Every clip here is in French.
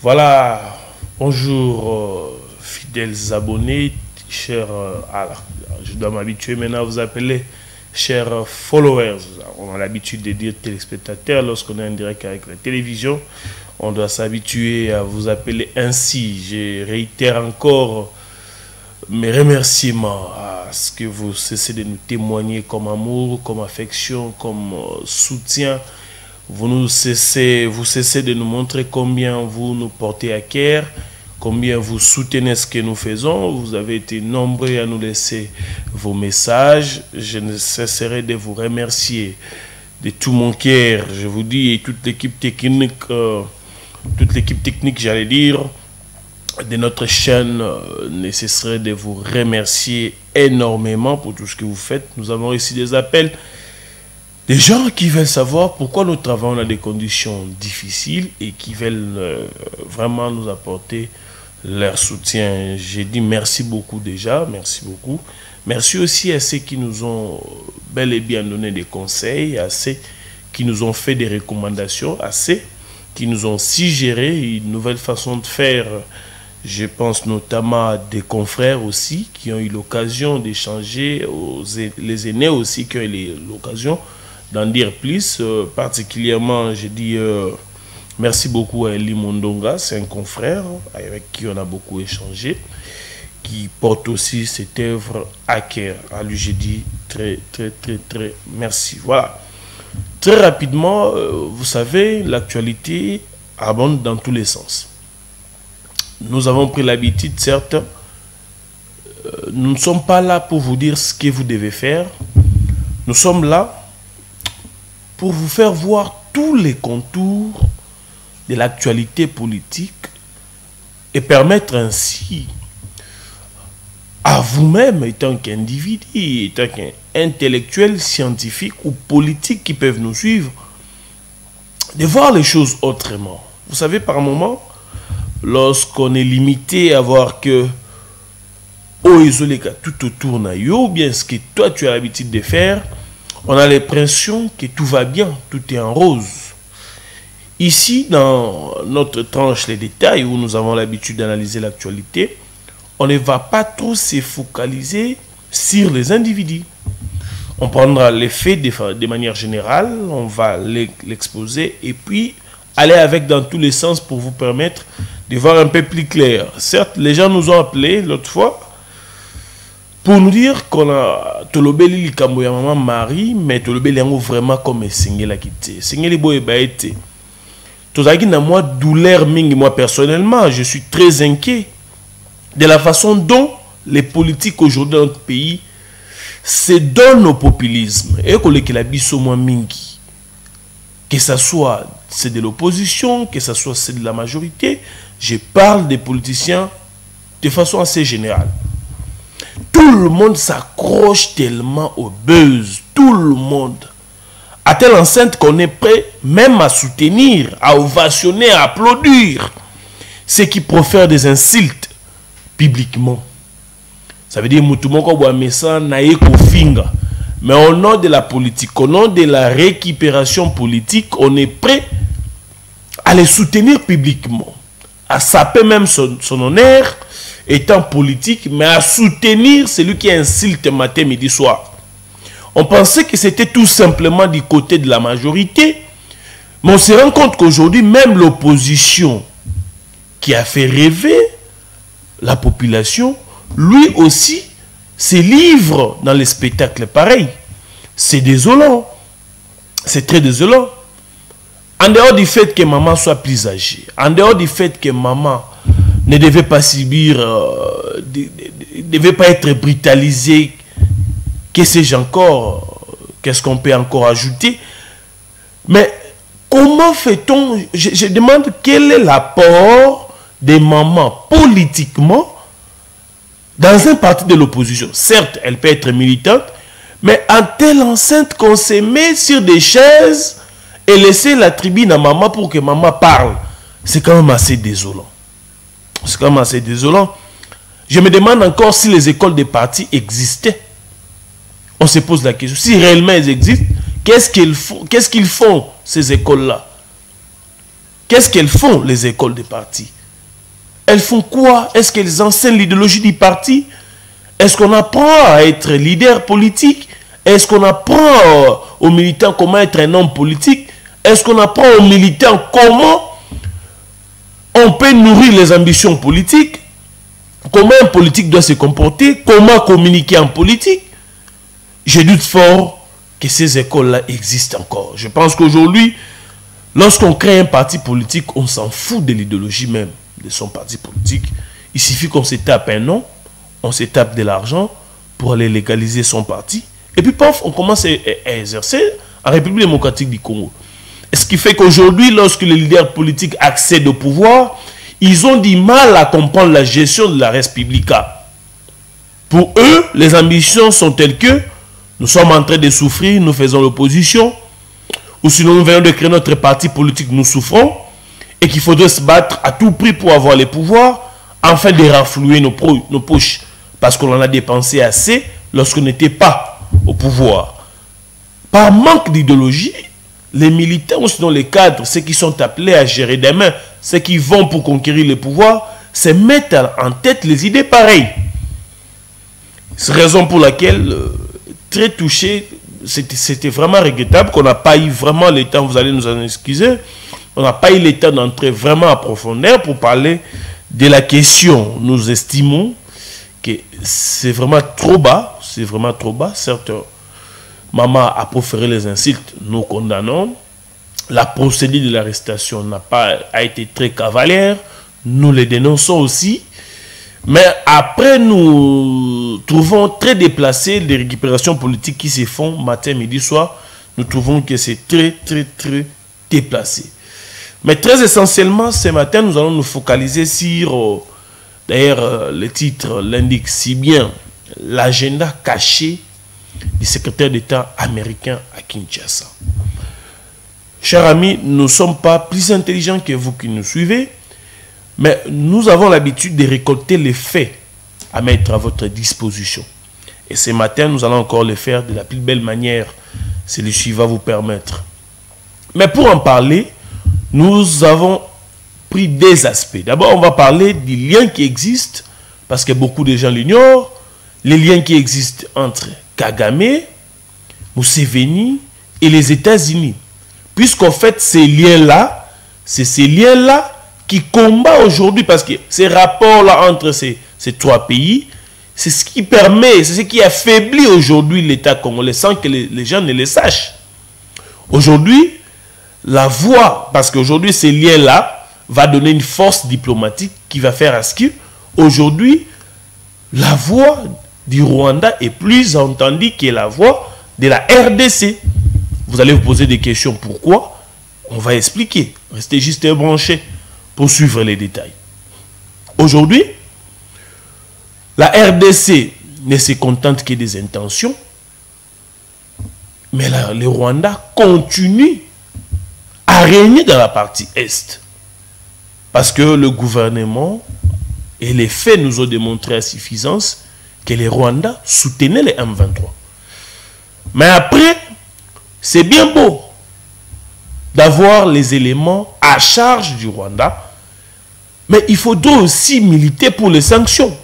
Voilà, bonjour fidèles abonnés, chers, je dois m'habituer maintenant à vous appeler chers followers. On a l'habitude de dire téléspectateurs lorsqu'on est en direct avec la télévision. On doit s'habituer à vous appeler ainsi. Je réitère encore mes remerciements à ce que vous cessez de nous témoigner comme amour, comme affection, comme soutien. Vous cessez de nous montrer combien vous nous portez à cœur, combien vous soutenez ce que nous faisons. Vous avez été nombreux à nous laisser vos messages. Je ne cesserai de vous remercier de tout mon cœur. Je vous dis, et toute l'équipe technique, j'allais dire, de notre chaîne, ne cesserai de vous remercier énormément pour tout ce que vous faites. Nous avons reçu des appels. Des gens qui veulent savoir pourquoi nous travaillons dans des conditions difficiles et qui veulent vraiment nous apporter leur soutien. J'ai dit merci beaucoup déjà, merci beaucoup. Merci aussi à ceux qui nous ont bel et bien donné des conseils, à ceux qui nous ont fait des recommandations, à ceux qui nous ont suggéré une nouvelle façon de faire. Je pense notamment à des confrères aussi qui ont eu l'occasion d'échanger, les aînés aussi qui ont eu l'occasion d'en dire plus. Particulièrement, je dis merci beaucoup à Eli Mondonga, c'est un confrère avec qui on a beaucoup échangé, qui porte aussi cette œuvre à cœur. À lui, je dis très merci. Voilà. Très rapidement, vous savez, l'actualité abonde dans tous les sens. Nous avons pris l'habitude, certes, nous ne sommes pas là pour vous dire ce que vous devez faire. Nous sommes là pour vous faire voir tous les contours de l'actualité politique et permettre ainsi à vous-même, étant qu'individu, étant qu'intellectuel, scientifique ou politique qui peuvent nous suivre, de voir les choses autrement. Vous savez, par moment, lorsqu'on est limité à voir que tout autour ou bien ce que toi tu as l'habitude de faire, on a l'impression que tout va bien, tout est en rose. Ici, dans notre tranche les détails, où nous avons l'habitude d'analyser l'actualité, on ne va pas trop se focaliser sur les individus. On prendra les faits de manière générale, on va l'exposer et puis aller avec dans tous les sens pour vous permettre de voir un peu plus clair. Certes, les gens nous ont appelés l'autre fois pour nous dire qu'on a tolobeli likambo ya maman Marie, mais tolobeli yango vraiment comme singela kité. Singeli boye ba été. Tozaki na moi douleur mingi, moi personnellement, je suis très inquiet de la façon dont les politiques aujourd'hui dans notre pays se donnent au populisme. Et que les biso moi mingi, que ça soit c'est de l'opposition, que ça soit c'est de la majorité, je parle des politiciens de façon assez générale. Tout le monde s'accroche tellement au buzz, tout le monde. À telle enceinte qu'on est prêt même à soutenir, à ovationner, à applaudir ceux qui profèrent des insultes publiquement. Ça veut dire mais au nom de la politique, au nom de la récupération politique, on est prêt à les soutenir publiquement, à saper même son honneur étant politique, mais à soutenir celui qui insulte matin, midi, soir. On pensait que c'était tout simplement du côté de la majorité, mais on se rend compte qu'aujourd'hui, même l'opposition qui a fait rêver la population, lui aussi se livre dans les spectacles pareils. C'est désolant. C'est très désolant. En dehors du fait que maman soit plus âgée, en dehors du fait que maman ne devait pas subir, ne devait pas être brutalisée, que sais-je encore, qu'est-ce qu'on peut encore ajouter? Mais comment fait-on? Je demande quel est l'apport des mamans politiquement dans un parti de l'opposition. Certes, elle peut être militante, mais en telle enceinte qu'on se met sur des chaises et laisser la tribune à maman pour que maman parle, c'est quand même assez désolant. C'est quand même assez désolant. Je me demande encore si les écoles de partis existaient. On se pose la question. Si réellement elles existent, qu'est-ce qu'ils font ces écoles-là? Qu'est-ce qu'elles font, les écoles de partis? Elles font quoi? Est-ce qu'elles enseignent l'idéologie du parti? Est-ce qu'on apprend à être leader politique? Est-ce qu'on apprend aux militants comment être un homme politique? Est-ce qu'on apprend aux militants comment on peut nourrir les ambitions politiques? Comment un politique doit se comporter? Comment communiquer en politique? Je doute fort que ces écoles-là existent encore. Je pense qu'aujourd'hui, lorsqu'on crée un parti politique, on s'en fout de l'idéologie même de son parti politique. Il suffit qu'on se tape un nom, on se tape de l'argent pour aller légaliser son parti. Et puis, paf, on commence à exercer en République démocratique du Congo. Et ce qui fait qu'aujourd'hui, lorsque les leaders politiques accèdent au pouvoir, ils ont du mal à comprendre la gestion de la res publica. Pour eux, les ambitions sont telles que nous sommes en train de souffrir, nous faisons l'opposition, ou sinon nous venons de créer notre parti politique, nous souffrons, et qu'il faudrait se battre à tout prix pour avoir les pouvoirs, afin de renflouer nos poches, parce qu'on en a dépensé assez lorsqu'on n'était pas au pouvoir. Par manque d'idéologie, les militants, ou sinon les cadres, ceux qui sont appelés à gérer des mains, ceux qui vont pour conquérir le pouvoir, se mettent en tête les idées pareilles. C'est la raison pour laquelle, très touché, c'était vraiment regrettable qu'on n'a pas eu vraiment le temps, vous allez nous en excuser, on n'a pas eu le temps d'entrer vraiment en profondeur pour parler de la question. Nous estimons que c'est vraiment trop bas, certes, maman a proféré les insultes, nous condamnons. La procédure de l'arrestation a été très cavalière, nous les dénonçons aussi. Mais après, nous trouvons très déplacé les récupérations politiques qui se font matin, midi, soir. Nous trouvons que c'est très déplacé. Mais très essentiellement, ce matin, nous allons nous focaliser sur, d'ailleurs, le titre l'indique si bien, l'agenda caché du secrétaire d'État américain à Kinshasa. Chers amis, nous ne sommes pas plus intelligents que vous qui nous suivez, mais nous avons l'habitude de récolter les faits à mettre à votre disposition. Et ce matin, nous allons encore le faire de la plus belle manière. Celui-ci va vous permettre. Mais pour en parler, nous avons pris des aspects. D'abord, on va parler du lien qui existe, parce que beaucoup de gens l'ignorent, les liens qui existent entre Kagame, Museveni et les États-Unis. Puisqu'en fait, ces liens-là, c'est ces liens-là qui combattent aujourd'hui, parce que ces rapports-là entre ces trois pays, c'est ce qui permet, c'est ce qui affaiblit aujourd'hui l'État congolais sans que les gens ne le sachent. Aujourd'hui, la voix, parce qu'aujourd'hui, ces liens-là va donner une force diplomatique qui va faire à ce que, aujourd'hui, la voix du Rwanda est plus entendue que la voix de la RDC. Vous allez vous poser des questions. Pourquoi? On va expliquer. Restez juste branchés pour suivre les détails. Aujourd'hui, la RDC ne se contente que des intentions, mais le Rwanda continue à régner dans la partie Est. Parce que le gouvernement et les faits nous ont démontré à suffisance que les Rwandais soutenaient les M23. Mais après, c'est bien beau d'avoir les éléments à charge du Rwanda, mais il faudra aussi militer pour les sanctions.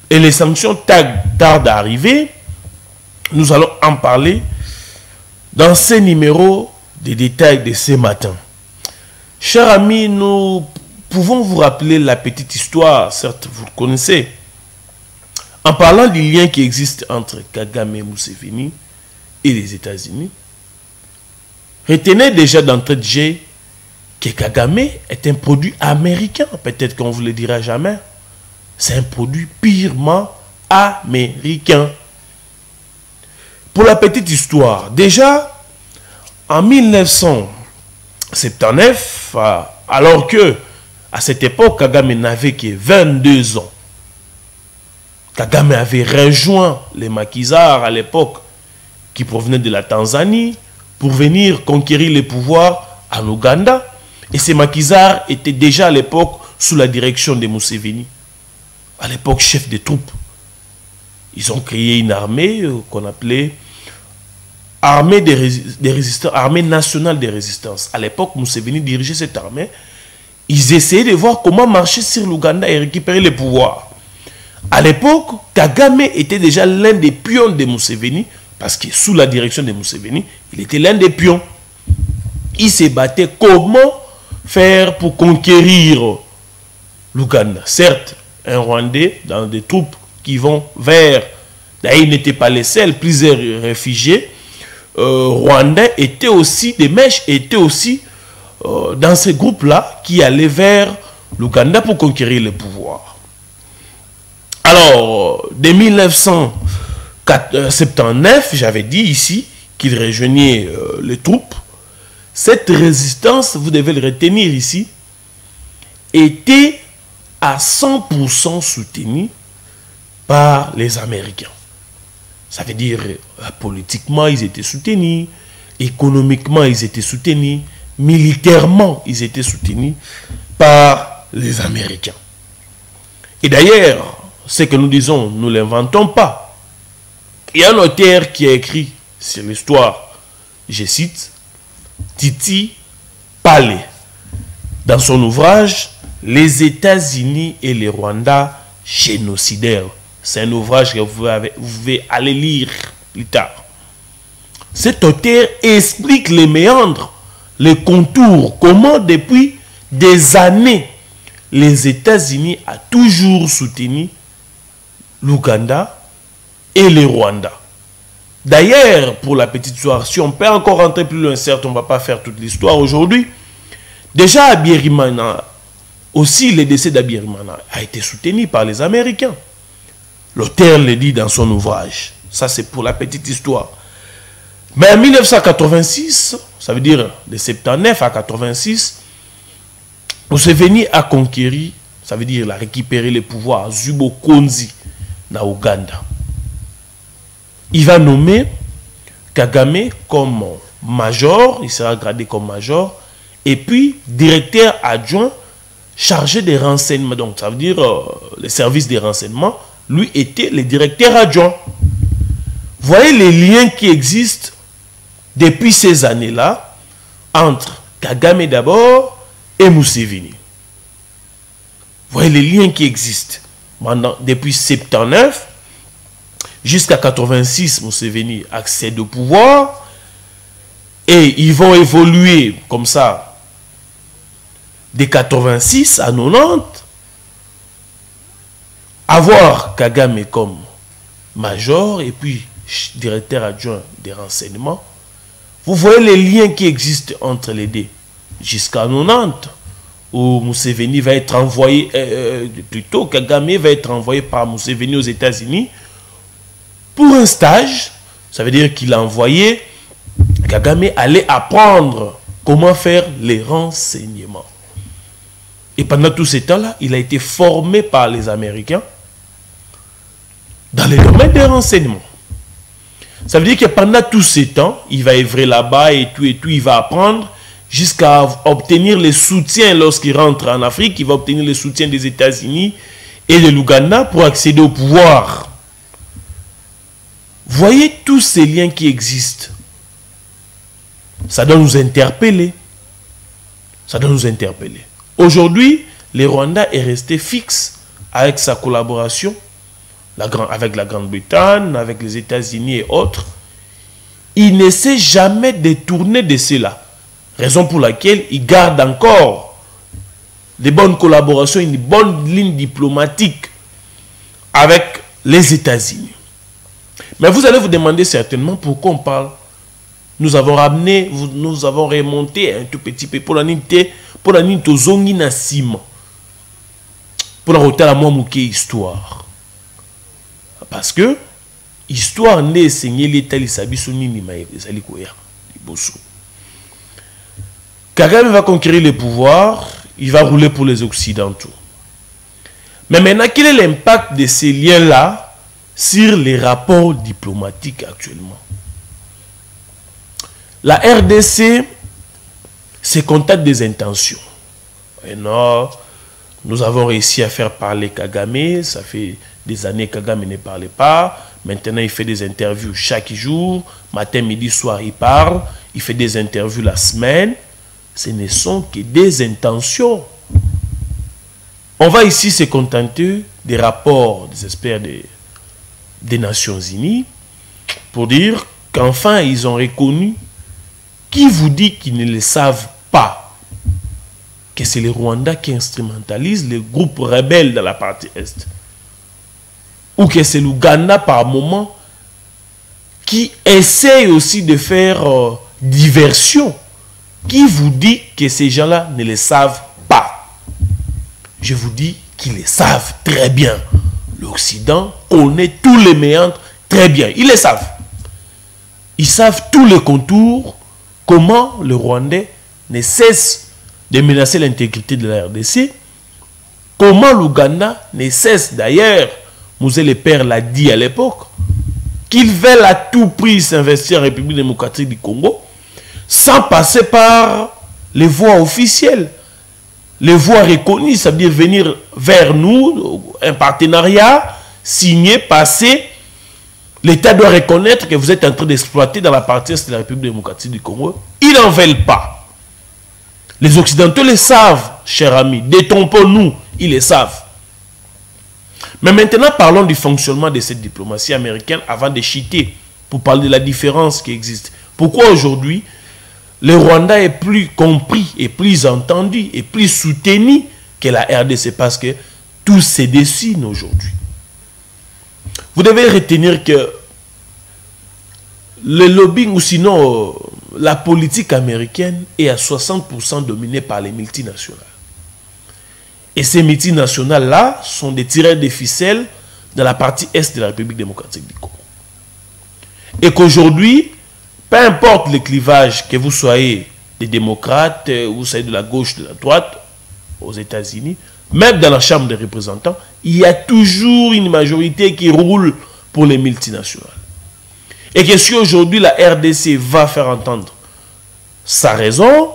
Et les sanctions tardent à arriver. Nous allons en parler dans ces numéros des détails de ce matin. Chers amis, nous pouvons vous rappeler la petite histoire, certes vous le connaissez, en parlant du lien qui existe entre Kagame et Museveni et les États-Unis. Retenez déjà d'entrée de jeu que Kagame est un produit américain. Peut-être qu'on ne vous le dira jamais. C'est un produit purement américain. Pour la petite histoire, déjà en 1979, alors que à cette époque, Kagame n'avait que 22 ans. Kagame avait rejoint les maquisards à l'époque qui provenaient de la Tanzanie pour venir conquérir le pouvoir en Ouganda. Et ces maquisards étaient déjà à l'époque sous la direction de Museveni. À l'époque, chef des troupes. Ils ont créé une armée qu'on appelait Armée nationale de résistance. À l'époque, Museveni dirigeait cette armée. ils essayaient de voir comment marcher sur l'Ouganda et récupérer le pouvoir. À l'époque, Kagame était déjà l'un des pions de Museveni, parce que sous la direction de Museveni, il était l'un des pions. Il se battait comment faire pour conquérir l'Ouganda. Certes, un Rwandais dans des troupes qui vont vers... D'ailleurs, ils n'étaient pas les seuls, plusieurs réfugiés rwandais étaient aussi, des mèches étaient aussi dans ces groupes-là qui allaient vers l'Ouganda pour conquérir le pouvoir. Alors, dès 1979, j'avais dit ici qu'il rejoignait les troupes. Cette résistance, vous devez le retenir ici, était à 100% soutenue par les Américains. Ça veut dire, politiquement, ils étaient soutenus, économiquement, ils étaient soutenus, militairement, ils étaient soutenus par les Américains. Et d'ailleurs, ce que nous disons, nous ne l'inventons pas. Il y a un auteur qui a écrit sur l'histoire, je cite, Titi Paley, dans son ouvrage « Les États-Unis et les Rwandais génocidaires ». C'est un ouvrage que vous pouvez aller lire plus tard. Cet auteur explique les méandres, les contours, comment depuis des années, les États-Unis ont toujours soutenu l'Ouganda et le Rwanda. D'ailleurs, pour la petite histoire, si on peut encore rentrer plus loin, certes, on ne va pas faire toute l'histoire aujourd'hui. Déjà, Abiyarimana, aussi le décès d'Abiyarimana a été soutenu par les Américains. L'auteur le dit dans son ouvrage. Ça, c'est pour la petite histoire. Mais en 1986, ça veut dire de 79 à 86, Museveni a conquéri, ça veut dire il a récupéré le pouvoir, Zubo Konzi, dans Ouganda. Il va nommer Kagame comme major, il sera gradé comme major, et puis directeur adjoint chargé des renseignements. Donc, ça veut dire le service des renseignements, lui était le directeur adjoint. Voyez les liens qui existent depuis ces années-là entre Kagame d'abord et Museveni. Voyez les liens qui existent. Maintenant, depuis 79 jusqu'à 86, Museveni accède au pouvoir et ils vont évoluer comme ça de 86 à 90. Avoir Kagame comme major et puis directeur adjoint des renseignements, vous voyez les liens qui existent entre les deux. Jusqu'à 90, où Museveni va être envoyé, plutôt Kagame va être envoyé par Museveni aux États-Unis pour un stage. Ça veut dire qu'il a envoyé Kagame aller apprendre comment faire les renseignements. Et pendant tout ce temps-là, il a été formé par les Américains dans le domaine des renseignements. Ça veut dire que pendant tout ce temps, il va œuvrer là-bas et tout, il va apprendre jusqu'à obtenir le soutien lorsqu'il rentre en Afrique, il va obtenir le soutien des États-Unis et de l'Ouganda pour accéder au pouvoir. Voyez tous ces liens qui existent. Ça doit nous interpeller. Ça doit nous interpeller. Aujourd'hui, le Rwanda est resté fixe avec sa collaboration avec la Grande-Bretagne, avec les États-Unis et autres. Il ne s'est jamais détourné de cela. Raison pour laquelle il garde encore de bonnes collaborations, une bonne ligne diplomatique avec les États-Unis. Mais vous allez vous demander certainement pourquoi on parle. Nous avons ramené, nous avons remonté un tout petit peu pour la ninte zongi na sima. Pour la rota la mouke histoire. Parce que histoire n'est enseigné l'état l'isabisoni ni maïzali koya liboso. Kagame va conquérir le pouvoir, il va rouler pour les Occidentaux. Mais maintenant, quel est l'impact de ces liens-là sur les rapports diplomatiques actuellement? La RDC se contacte des intentions. Et non, nous avons réussi à faire parler Kagame, ça fait des années que Kagame ne parlait pas. Maintenant, il fait des interviews chaque jour. Matin, midi, soir, il parle. Il fait des interviews la semaine. Ce ne sont que des intentions. On va ici se contenter des rapports des experts des Nations Unies pour dire qu'enfin ils ont reconnu, qui vous dit qu'ils ne le savent pas, que c'est le Rwanda qui instrumentalise les groupes rebelles dans la partie Est, ou que c'est l'Ouganda par moment qui essaye aussi de faire diversion. Qui vous dit que ces gens-là ne le savent pas? Je vous dis qu'ils le savent très bien. L'Occident connaît tous les méandres très bien. Ils le savent. Ils savent tous les contours, comment le Rwandais ne cesse de menacer l'intégrité de la RDC, comment l'Ouganda ne cesse d'ailleurs, Mosé le Père l'a dit à l'époque, qu'ils veulent à tout prix s'investir en République démocratique du Congo, sans passer par les voies officielles, les voies reconnues, ça veut dire venir vers nous, un partenariat signé, passé. L'État doit reconnaître que vous êtes en train d'exploiter dans la partie est de la République démocratique du Congo. Ils n'en veulent pas. Les Occidentaux le savent, chers amis. Détrompons-nous, ils le savent. Mais maintenant, parlons du fonctionnement de cette diplomatie américaine avant de chuter, pour parler de la différence qui existe. Pourquoi aujourd'hui le Rwanda est plus compris, et plus entendu, et plus soutenu que la RDC? Parce que tout se dessine aujourd'hui. Vous devez retenir que le lobbying, ou sinon la politique américaine, est à 60% dominée par les multinationales. Et ces multinationales-là sont des tireurs de ficelles dans la partie est de la République démocratique du Congo. Et qu'aujourd'hui, peu importe le clivage, que vous soyez des démocrates, ou vous soyez de la gauche, de la droite, aux États-Unis, même dans la Chambre des représentants, il y a toujours une majorité qui roule pour les multinationales. Et que si aujourd'hui la RDC va faire entendre sa raison,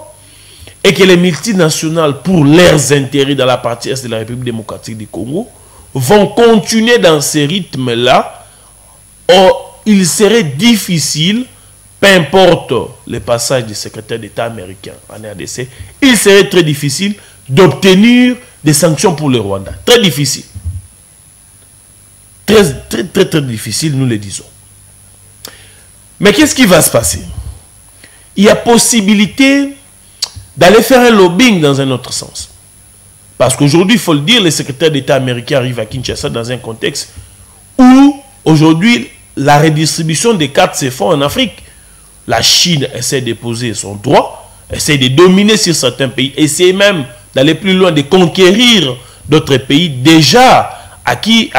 et que les multinationales, pour leurs intérêts dans la partie est de la République démocratique du Congo, vont continuer dans ces rythmes-là, il serait difficile, peu importe le passage du secrétaire d'État américain en RDC, il serait très difficile d'obtenir des sanctions pour le Rwanda. Très difficile. Très difficile, nous le disons. Mais qu'est-ce qui va se passer? Il y a possibilité d'aller faire un lobbying dans un autre sens. Parce qu'aujourd'hui, il faut le dire, le secrétaire d'État américain arrive à Kinshasa dans un contexte où, aujourd'hui, la redistribution des cartes se fait en Afrique. La Chine essaie de poser son droit, essaie de dominer sur certains pays, essaie même d'aller plus loin, de conquérir d'autres pays déjà acquis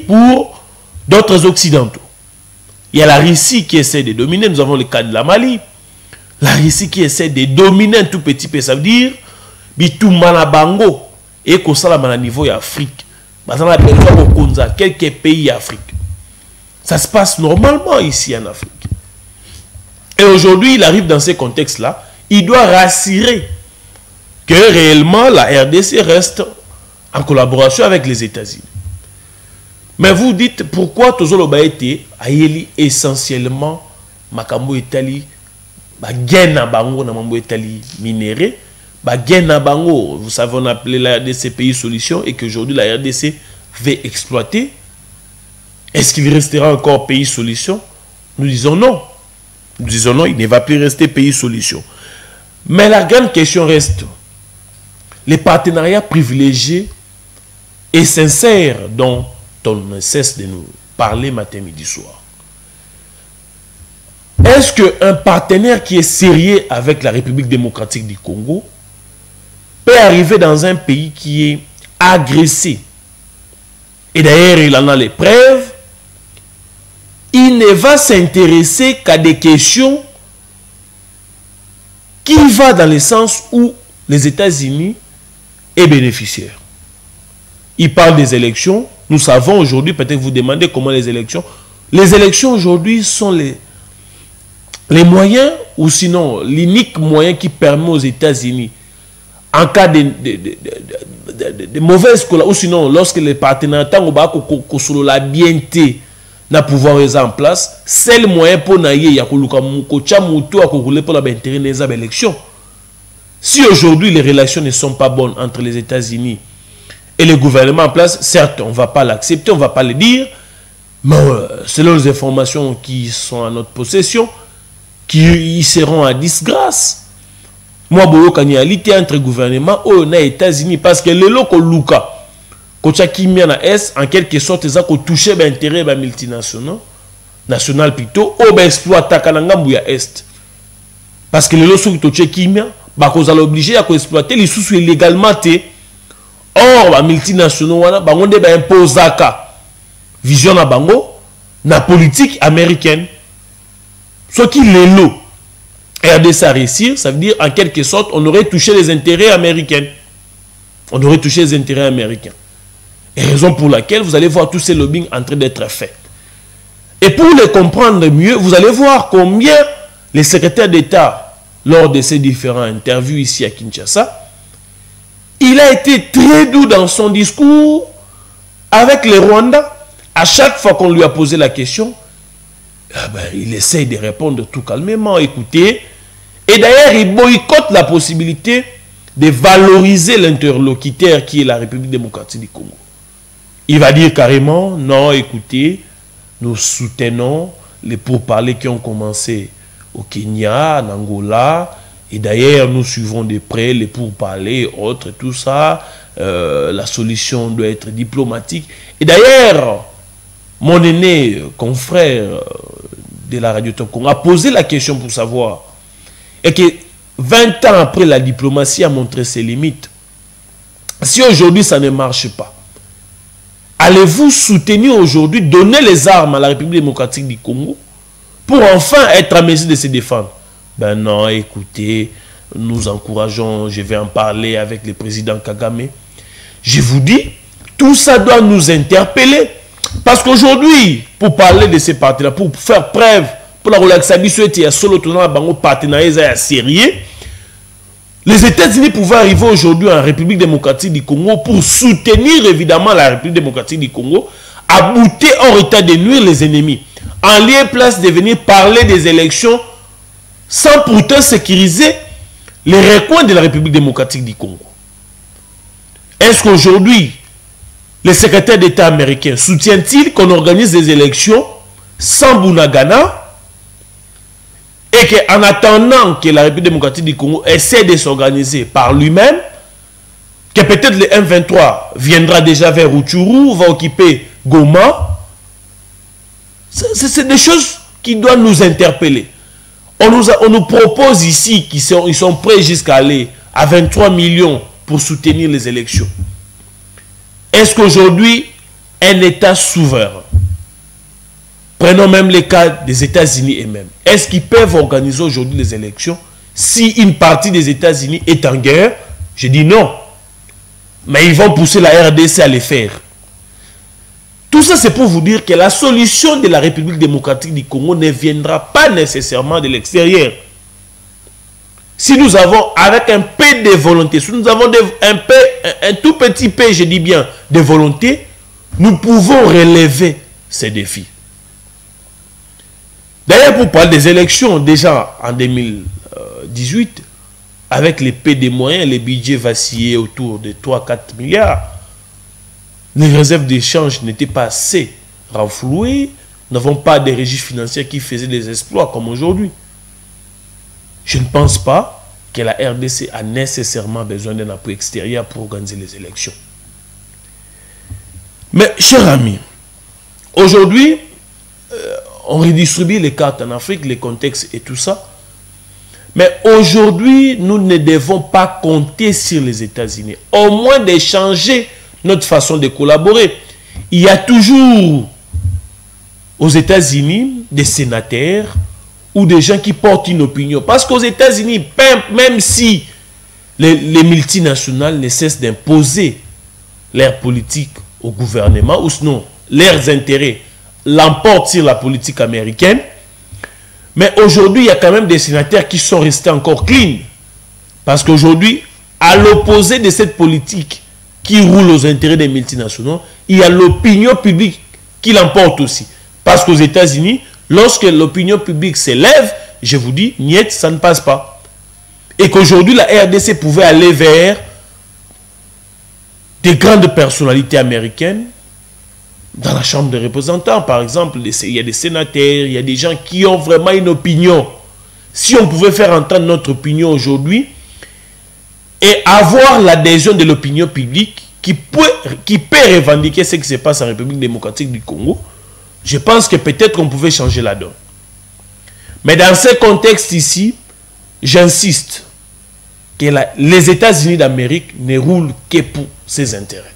pour d'autres occidentaux. Il y a la Russie qui essaie de dominer, nous avons le cas de la Mali. La Russie qui essaie de dominer un tout petit peu, ça veut dire Bitoumana Bango et Kosalama à niveau d'Afrique. Quelques pays d'Afrique. Ça se passe normalement ici en Afrique. Et aujourd'hui, il arrive dans ces contextes-là, il doit rassurer que réellement la RDC reste en collaboration avec les États-Unis. Mais vous dites pourquoi Tozolo Baete a essentiellement Makambo Italie, Gena Bango na Mambo Italie minéré, Gena Bango, vous savez, on appelait la RDC pays solution et qu'aujourd'hui la RDC veut exploiter. Est-ce qu'il restera encore pays solution? Nous disons non. Nous disons non, il ne va plus rester pays solution. Mais la grande question reste les partenariats privilégiés et sincères dont on ne cesse de nous parler matin, midi, soir. Est-ce qu'un partenaire qui est sérieux avec la République démocratique du Congo peut arriver dans un pays qui est agressé? Et d'ailleurs, il en a les preuves. Il ne va s'intéresser qu'à des questions qui vont dans le sens où les États-Unis est bénéficiaire. Il parle des élections. Nous savons aujourd'hui, peut-être vous demandez comment les élections. Les élections aujourd'hui sont les moyens, ou sinon l'unique moyen qui permet aux États-Unis, en cas de mauvaise collaboration, ou sinon lorsque les partenaires ont la bienté na pouvoir être en place, c'est le moyen pour naïe ya koluka mukocha muto a rouler pour l'intérêt des élections. Si aujourd'hui les relations ne sont pas bonnes entre les États-Unis Et le gouvernement en place, certes, on ne va pas l'accepter, on ne va pas le dire, mais selon les informations qui sont à notre possession, qui seront à disgrâce. Moi, je suis en entre gouvernement aux États-Unis parce que les locaux Luka, en quelque sorte, ils ont touché l'intérêt des multinationaux, national plutôt, ou exploiter Kanangambouya Est. Parce que les locaux qui touché Kimia, ils sont obligés à exploiter les sous illégalement. Or, les multinationaux, ils ont imposé la vision de la politique américaine. Ce qui est l'eau. RDC à réussir, ça veut dire en quelque sorte, on aurait touché les intérêts américains. On aurait touché les intérêts américains. Et raison pour laquelle vous allez voir tous ces lobbying en train d'être faits. Et pour les comprendre mieux, vous allez voir combien les secrétaires d'État, lors de ces différents interviews ici à Kinshasa, il a été très doux dans son discours avec les Rwandais. À chaque fois qu'on lui a posé la question, il essaye de répondre tout calmement, écoutez. Et d'ailleurs, il boycotte la possibilité de valoriser l'interlocuteur qui est la République démocratique du Congo. Il va dire carrément, non, écoutez, nous soutenons les pourparlers qui ont commencé au Kenya, en Angola, et d'ailleurs, nous suivons de près les pourparlers, autres, tout ça. La solution doit être diplomatique. Et d'ailleurs, mon aîné confrère de la radio Top Congo a posé la question pour savoir et que 20 ans après la diplomatie a montré ses limites. Si aujourd'hui ça ne marche pas, allez-vous soutenir aujourd'hui, donner les armes à la République démocratique du Congo pour enfin être à mesure de se défendre? Ben non, écoutez, nous encourageons, je vais en parler avec le président Kagame. Je vous dis, tout ça doit nous interpeller. Parce qu'aujourd'hui, pour parler de ces partis-là, pour faire preuve, pour la relaxation, il y a solo partenariat sérieux. Les États-Unis pouvaient arriver aujourd'hui en République démocratique du Congo pour soutenir évidemment la République démocratique du Congo, à bouter hors état de nuire les ennemis. En lieu et place de venir parler des élections sans pourtant sécuriser les recoins de la République démocratique du Congo. Est-ce qu'aujourd'hui, le secrétaire d'État américain soutient-il qu'on organise des élections sans Bunagana et qu'en attendant que la République démocratique du Congo essaie de s'organiser par lui-même, que peut-être le M23 viendra déjà vers Rutshuru, va occuper Goma? C'est des choses qui doivent nous interpeller. On nous propose ici qu'ils sont prêts jusqu'à aller à 23 millions pour soutenir les élections. Est-ce qu'aujourd'hui, un État souverain, prenons même les cas des États-Unis eux-mêmes, est-ce qu'ils peuvent organiser aujourd'hui les élections si une partie des États-Unis est en guerre? Je dis non. Mais ils vont pousser la RDC à les faire. Tout ça, c'est pour vous dire que la solution de la République démocratique du Congo ne viendra pas nécessairement de l'extérieur. Si nous avons, avec un peu de volonté, si nous avons un tout petit peu, je dis bien, de volonté, nous pouvons relever ces défis. D'ailleurs, pour parler des élections, déjà en 2018, avec les peu des moyens, les budgets vacillaient autour de 3-4 milliards. Les réserves d'échange n'étaient pas assez renflouées. Nous n'avons pas de régies financières qui faisaient des exploits comme aujourd'hui. Je ne pense pas que la RDC a nécessairement besoin d'un appui extérieur pour organiser les élections. Mais, chers amis, aujourd'hui, on redistribue les cartes en Afrique, les contextes et tout ça. Mais aujourd'hui, nous ne devons pas compter sur les États-Unis. Au moins d'échanger notre façon de collaborer. Il y a toujours aux États-Unis des sénateurs ou des gens qui portent une opinion. Parce qu'aux États-Unis, même si les multinationales ne cessent d'imposer leur politique au gouvernement, ou sinon leurs intérêts l'emportent sur la politique américaine, mais aujourd'hui, il y a quand même des sénateurs qui sont restés encore clean. Parce qu'aujourd'hui, à l'opposé de cette politique qui roule aux intérêts des multinationaux, il y a l'opinion publique qui l'emporte aussi. Parce qu'aux États-Unis, lorsque l'opinion publique s'élève, je vous dis, niet, ça ne passe pas. Et qu'aujourd'hui, la RDC pouvait aller vers des grandes personnalités américaines dans la Chambre des représentants. Par exemple, il y a des sénateurs, il y a des gens qui ont vraiment une opinion. Si on pouvait faire entendre notre opinion aujourd'hui et avoir l'adhésion de l'opinion publique qui peut revendiquer ce qui se passe en République démocratique du Congo, je pense que peut-être qu'on pouvait changer la donne. Mais dans ce contexte ici, j'insiste que les États-Unis d'Amérique ne roulent que pour ses intérêts.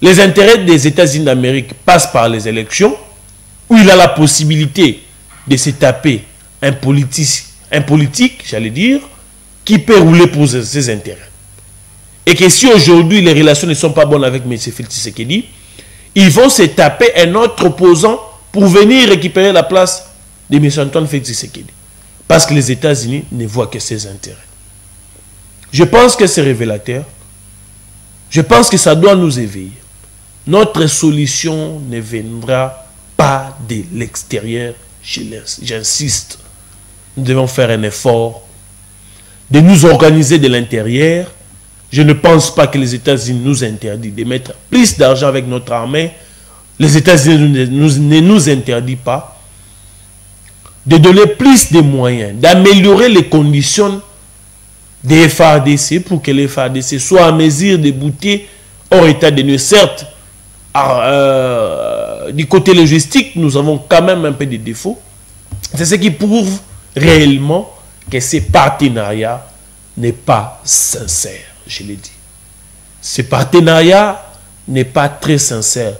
Les intérêts des États-Unis d'Amérique passent par les élections, où il a la possibilité de se taper un politique, j'allais dire, qui peut rouler pour ses intérêts. Et que si aujourd'hui les relations ne sont pas bonnes avec M. Félix Tshisekedi, ils vont se taper un autre opposant pour venir récupérer la place de M. Antoine Félix Tshisekedi. Parce que les États-Unis ne voient que ses intérêts. Je pense que c'est révélateur. Je pense que ça doit nous éveiller. Notre solution ne viendra pas de l'extérieur. J'insiste. Nous devons faire un effort de nous organiser de l'intérieur. Je ne pense pas que les États-Unis nous interdisent de mettre plus d'argent avec notre armée. Les États-Unis ne nous interdisent pas de donner plus de moyens, d'améliorer les conditions des FARDC pour que les FARDC soient en mesure de bouter hors état de nuire. Certes, du côté logistique, nous avons quand même un peu de défauts. C'est ce qui prouve réellement que ce partenariat n'est pas sincère, je l'ai dit. Ce partenariat n'est pas très sincère.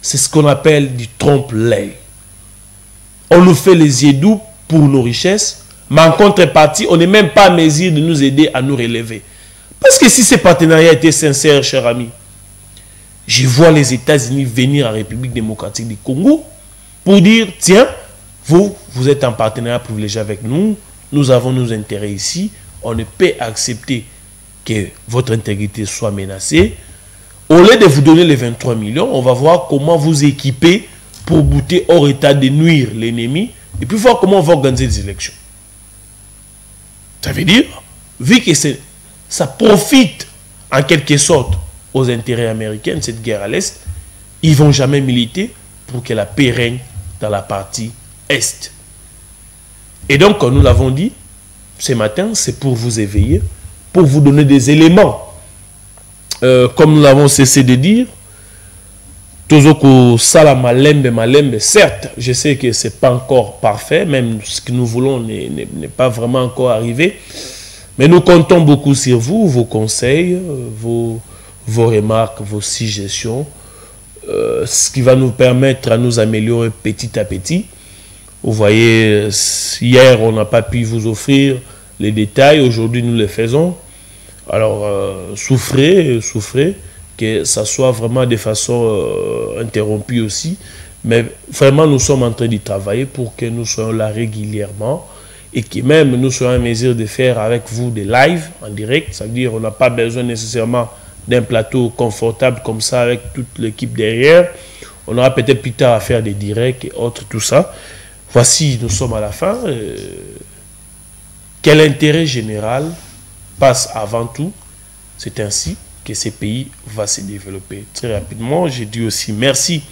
C'est ce qu'on appelle du trompe-l'œil. On nous fait les yeux doux pour nos richesses, mais en contrepartie, on n'est même pas en mesure de nous aider à nous relever. Parce que si ce partenariat était sincère, cher ami, je vois les États-Unis venir en République démocratique du Congo pour dire, tiens, vous êtes en partenariat privilégié avec nous, nous avons nos intérêts ici, on ne peut accepter que votre intégrité soit menacée. Au lieu de vous donner les 23 millions, on va voir comment vous équiper pour bouter hors état de nuire l'ennemi et puis voir comment on va organiser des élections. Ça veut dire, vu que ça profite en quelque sorte aux intérêts américains, cette guerre à l'Est, ils ne vont jamais militer pour que la paix règne dans la partie Est. Et donc, comme nous l'avons dit, ce matin, c'est pour vous éveiller, pour vous donner des éléments. Comme nous l'avons cessé de dire, Tozoko Sala Malembe, certes, je sais que ce n'est pas encore parfait, même ce que nous voulons n'est pas vraiment encore arrivé, mais nous comptons beaucoup sur vous, vos conseils, vos remarques, vos suggestions, ce qui va nous permettre à nous améliorer petit à petit. Vous voyez, hier, on n'a pas pu vous offrir les détails, aujourd'hui, nous les faisons. Alors, souffrez, que ça soit vraiment de façon interrompue aussi. Mais vraiment, nous sommes en train d'y travailler pour que nous soyons là régulièrement et que même nous soyons en mesure de faire avec vous des lives en direct. Ça veut dire qu'on n'a pas besoin nécessairement d'un plateau confortable comme ça avec toute l'équipe derrière. On aura peut-être plus tard à faire des directs et autres, tout ça. Voici, nous sommes à la fin. Quel intérêt général passe avant tout? C'est ainsi que ce pays va se développer très rapidement. J'ai dit aussi merci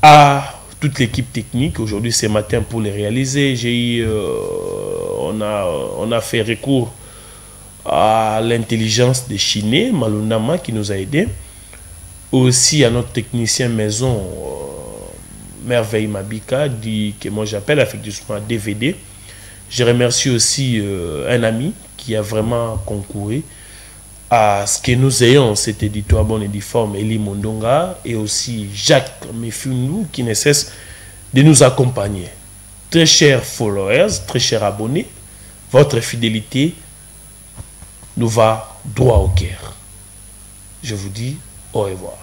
à toute l'équipe technique aujourd'hui, ce matin, pour les réaliser. On a fait recours à l'intelligence de Chiné, Malunama, qui nous a aidés. Aussi à notre technicien maison, Merveille Mabika, que moi j'appelle affectueusement DVD. Je remercie aussi un ami qui a vraiment concouru à ce que nous ayons cet éditoire bon et difforme, Eli Mondonga, et aussi Jacques Mefunou, qui ne cesse de nous accompagner. Très chers followers, très chers abonnés, votre fidélité nous va droit au cœur. Je vous dis au revoir.